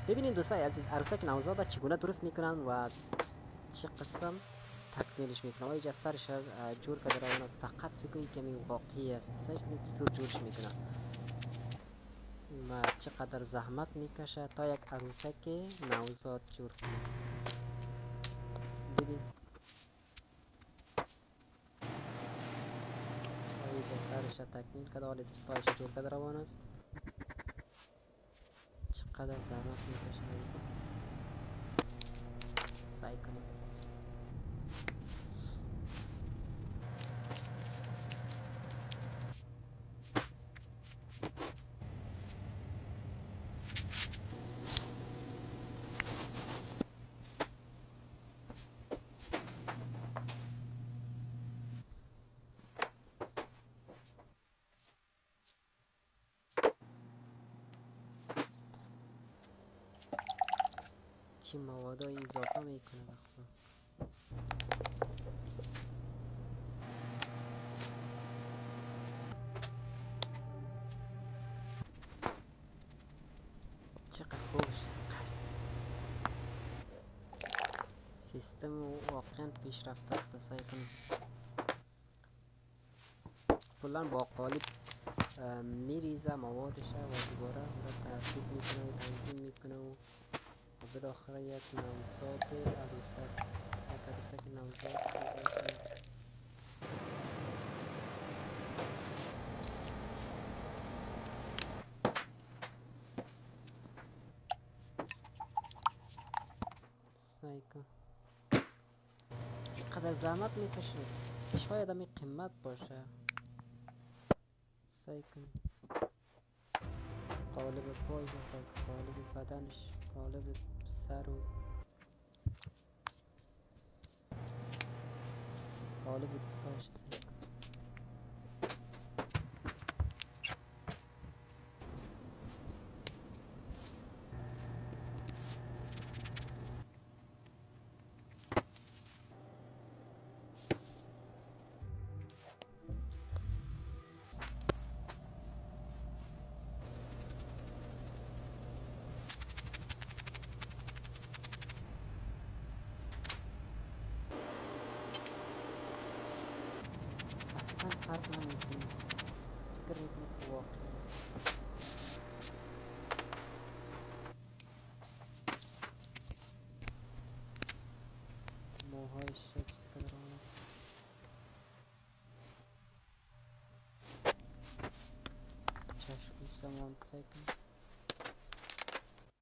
ببینید دوستای عزیز عروسک نوزاد چگونه درست میکنن و چه قسم تکمیلش میکنن و اینجا سرش جور کرده روان است. فقط فکر کمی واقعی است سرش چطور جورش میکنن و چقدر زحمت میکشه تا یک عروسک نوزاد جور کنه. ببین اینجا سرش تکمیل کرده حال دستایش جور کرده روان است. چقدر زحمت میکشه سعی کنیم. چی موادای اضافه میکنه بخدا. چقدر خوش سیستم واقعا پیشرفته است. سعی کنیم کلا با قالب میریزه موادش و دوباره اون را ترتیب میکنه و تنظیم میکنه و بالاخره یک نوزاد عروسک نوزاد میکنه. سعی کن اینقدر زحمت میکشه شاید همی قیمت باشه. سعی کن قالب پایش سعی کن قالب بدنش قالب سر و قالب دستاش سعی کن. اصلا فرق نمیکنه فکر میکنه که واقعی است. موهایش چیز کدر آن چشم سمان سعی کن